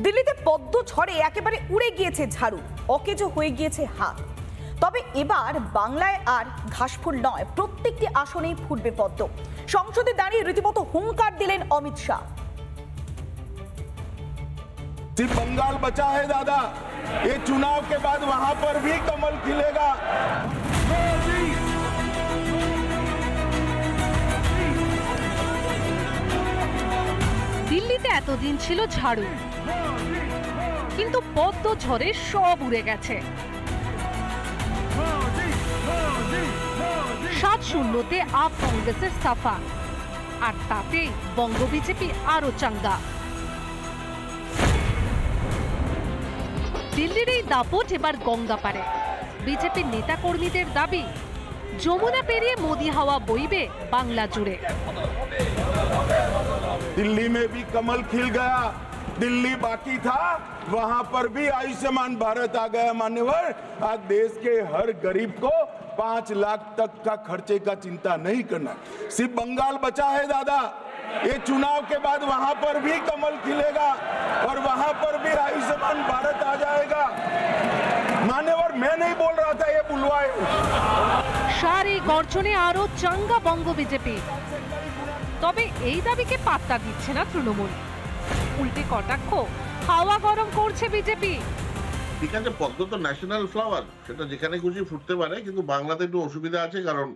দিল্লিতে পদ্ম ঝড়ে একেবারে উড়ে গিয়েছে ঝাড়ু, অকেজো হয়ে গিয়েছে হাত। তবে এবার বাংলায় আর ঘাসফুল নয়, প্রত্যেকটি আসনেই ফুটবে পদ্ম। সংসদে দাঁড়িয়ে রীতিমতো হুঙ্কার দিলেন অমিত শাহ। सिर्फ बंगाल बचा है दादा, ये चुनाव के बाद वहां पर भी कमल खिलेगा। দিল্লিতে এতদিন ছিল ঝাড়ু, কিন্তু পদ্ম ঝড়ে সব উড়ে গেছে। 7-0-তে আপ কংগ্রেসের সাফা, আর তাতে বঙ্গ বিজেপি আরো চাঙ্গা। দিল্লির এই দাপট এবার গঙ্গা পারে। বিজেপির নেতা কর্মীদের দাবি, যমুনা পেরিয়ে মোদি হাওয়া বইবে বাংলা জুড়ে। दिल्ली में भी कमल खिल गया, दिल्ली बाकी था, वहां पर भी आयुष्मान भारत आ गया। मान्यवर, आज देश के हर गरीब को 5 लाख तक का खर्चे का चिंता नहीं करना। सिर्फ बंगाल बचा है दादा, ये चुनाव के बाद वहां पर भी कमल खिलेगा और वहां पर भी आयुष्मान भारत आ जाएगा। मान्यवर, मैं नहीं बोल रहा था, ये बुलवाए। সারি গর্জনে আরো চাঙ্গা বঙ্গ বিজেপি। তবে এই দাবিকে পাত্তা দিচ্ছে না তৃণমূল, উল্টে কটাক্ষ, হাওয়া গরম করছে বিজেপি। ঠিক আছে, পদ্ম তো ন্যাশনাল ফ্লাওয়ার, সেটা যেখানে খুশি ফুটতে পারে, কিন্তু বাংলাতে একটু অসুবিধা আছে, কারণ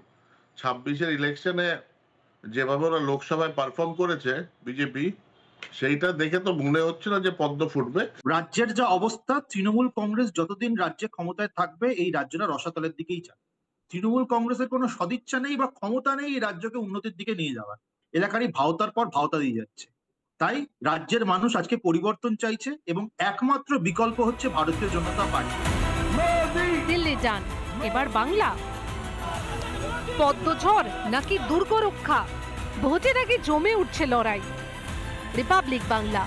26-এর ইলেকশনে যেভাবে ওরা লোকসভায় পারফর্ম করেছে বিজেপি, সেইটা দেখে তো মনে হচ্ছে না যে পদ্ম ফুটবে। রাজ্যের যা অবস্থা, তৃণমূল কংগ্রেস যতদিন রাজ্যে ক্ষমতায় থাকবে এই রাজ্যটা রসাতলের দিকেই যাবে। তৃণমূল কংগ্রেসের কোনো সদিচ্ছা নেই বা ক্ষমতা নেই এই রাজ্যকে উন্নতির দিকে নিয়ে যাওয়ার। এলাকারই ভাওতার পর ভাওতা দিয়ে যাচ্ছে। তাই রাজ্যের মানুষ আজকে পরিবর্তন চাইছে এবং একমাত্র বিকল্প হচ্ছে ভারতীয় জনতা পার্টি। দিল্লি যান, এবার বাংলা। পদ্ম ঝড় নাকি দুর্গ রক্ষা, ভোটের আগে জমে উঠছে লড়াই। রিপাবলিক বাংলা।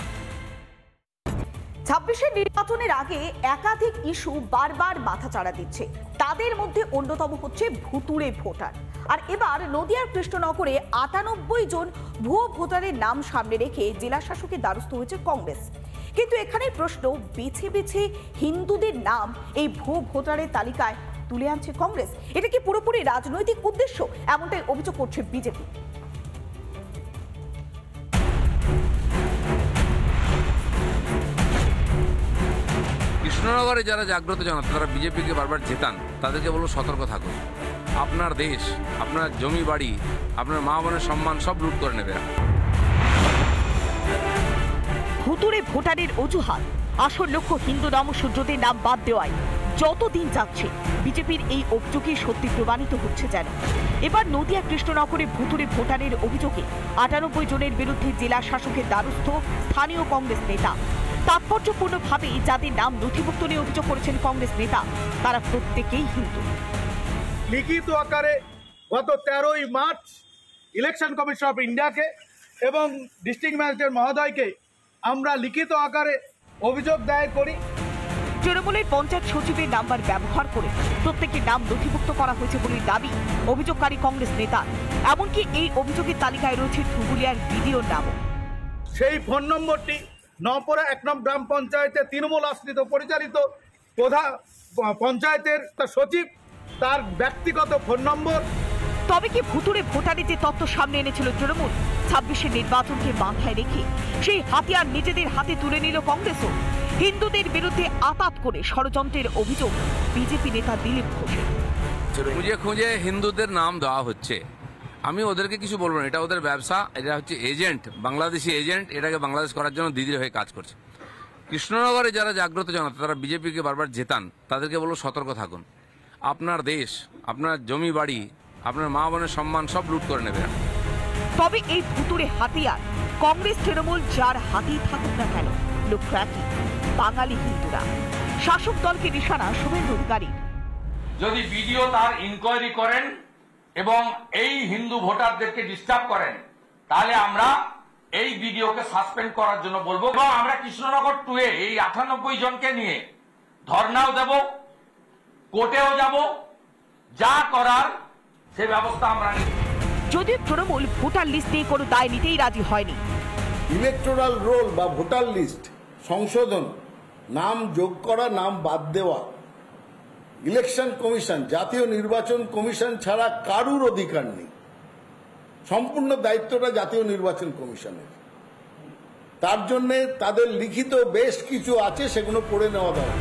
26-এর নির্বাচনের আগে একাধিক ইস্যু বারবার মাথাচাড়া দিচ্ছে। তাদের মধ্যে অন্যতম হচ্ছে ভুতুড়ে ভোটার। আর এবার নদিয়ার কৃষ্ণনগরে 98 জন ভুয়ো ভোটারের নাম সামনে রেখে জেলা শাসকের দ্বারস্থ হয়েছে কংগ্রেস। কিন্তু এখানে প্রশ্ন, বেছে বেছে হিন্দুদের নাম এই ভুয়ো ভোটারের তালিকায় তুলে আনছে কংগ্রেস। এটা কি পুরোপুরি রাজনৈতিক উদ্দেশ্য? এমনটাই অভিযোগ করছে বিজেপি। কৃষ্ণনগরে যারা জাগ্রত জনতা, তারা বিজেপিকে বারবার জেতান, তাদেরকে বলবো সতর্ক থাকুন। আপনার দেশ, আপনার জমি বাড়ি, আপনার মা বোনের সম্মান সব লুট করে নেবে। ভুতুড়ে ভোটারের অজুহাত, আসল লক্ষ্য হিন্দু নামশূদ্রদের নাম বাদ দেওয়ায়। যতদিন যাচ্ছে বিজেপির এই অভিযোগে সত্যি প্রমাণিত হচ্ছে যেন। এবার নদিয়া কৃষ্ণনগরে ভুতুড়ে ভোটারের অভিযোগে 98 জনের বিরুদ্ধে জেলা শাসকের দ্বারস্থ স্থানীয় কংগ্রেস নেতা। তাৎপর্যপূর্ণভাবে যাদের নাম নথিভুক্ত নিয়ে অভিযোগ করেছেন কংগ্রেস নেতা, তারা প্রত্যেকেই হিন্দু। লিখিত আকারে গত 13ই মার্চ ইলেকশন কমিশন অফ ইন্ডিয়াকে এবং ডিস্ট্রিক্ট ম্যাজিস্ট্রেট মহোদয়কে আমরা লিখিত আকারে অভিযোগ দায়ের করি। তৃণমূলের পঞ্চায়েত সচিবের নাম্বার ব্যবহার করে প্রত্যেকের নাম নথিভুক্ত করা হয়েছে বলে দাবি অভিযোগকারী কংগ্রেস নেতা। এমনকি এই অভিযোগের তালিকায় রয়েছে ধুবুলিয়ার ভিডিওর নামও। সেই ফোন নম্বরটি নপরা 1 নং গ্রাম পঞ্চায়েতে তৃণমূল আশ্রিত পরিচালিত প্রধান পঞ্চায়েতের সচিব, তার ব্যক্তিগত ফোন নম্বর। তবে কি ভুতুড়ে ভোটারের যে তথ্য সামনে এনেছিল তৃণমূল, 26-এর নির্বাচনকে মাথায় রেখে সেই হাতিয়ার নিজেদের হাতে তুলে নিল কংগ্রেসও। হিন্দুদের বিরুদ্ধে আঘাত করে ষড়যন্ত্রের অভিযোগ বিজেপি নেতা দিলীপ ঘোষের। খুঁজে খুঁজে হিন্দুদের নাম দেওয়া হচ্ছে। আমি ওদেরকে কিছু বলবো না, এটা ওদের ব্যবসা, এটা হচ্ছে এজেন্ট, বাংলাদেশি এজেন্ট, এটাকে বাংলাদেশ করার জন্য দিদির হয়ে কাজ করছে। কৃষ্ণনগরে যারা জাগ্রত জনতা, তারা বিজেপিকে বারবার জেতান, তাদেরকে বলবো সতর্ক থাকুন। আপনার দেশ, আপনার জমি বাড়ি, আপনার মা বোনের সম্মান সব লুট করে নেবে। তবে এই ভুতুড়ে হাতিয়ার কংগ্রেস তৃণমূল যার হাতেই থাকুক না কেন, লক্ষ্য একই, বাঙালি হিন্দুরা। শাসক দলকে নিশানা শুভেন্দু অধিকারী। যদি বিডিও তার ইনকোয়ারি করেন এবং এই হিন্দু ভোটারদেরকে ডিস্টার্ব করেন, তাহলে আমরা এই বিডিওকে সাসপেন্ড করার জন্য বলবো। এবং আমরা কৃষ্ণনগর 2-এ এই 98 জনকে নিয়ে ধর্নাও দেব, কোর্টেও যাব, যা করার সে ব্যবস্থা আমরা নিব। যদিও তৃণমূল ভোটার লিস্ট নিয়ে কোনো দায় নিতেই রাজি হয়নি। ইলেকটোরাল রোল বা ভোটার লিস্ট সংশোধন, নাম যোগ করা, নাম বাদ দেওয়া, ইলেকশন কমিশন, জাতীয় নির্বাচন কমিশন ছাড়া কারুর অধিকার নেই। সম্পূর্ণ দায়িত্বটা জাতীয় নির্বাচন কমিশনের। তার জন্য তাদের লিখিত বেশ কিছু আছে, সেগুলো পড়ে নেওয়া দরকার।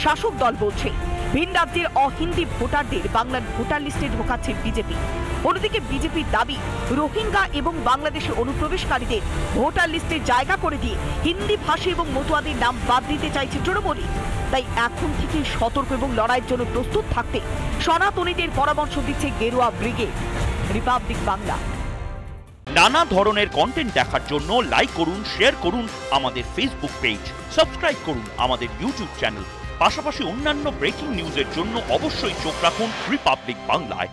শাসক দল বলছে ভিন রাজ্যের অহিন্দি ভোটারদের বাংলার ভোটার লিস্টে ঢোকাচ্ছে বিজেপি। অন্যদিকে বিজেপির দাবি রোহিঙ্গা এবং বাংলাদেশে অনুপ্রবেশকারীদের ভোটার লিস্টে জায়গা করে দিয়ে হিন্দি ভাষী এবং মতুয়াদের নাম বাদ দিতে চাইছে তৃণমূল। তাই এখন থেকে সতর্ক এবং লড়াইয়ের জন্য প্রস্তুত থাকতে সনাতনীদের পরামর্শ দিচ্ছে গেরুয়া ব্রিগেড। রিপাবলিক বাংলা। নানা ধরনের কন্টেন্ট দেখার জন্য লাইক করুন, শেয়ার করুন আমাদের ফেসবুক পেজ, সাবস্ক্রাইব করুন আমাদের ইউটিউব চ্যানেল। পাশাপাশি অন্যান্য ব্রেকিং নিউজের জন্য অবশ্যই চোখ রাখুন রিপাবলিক বাংলায়।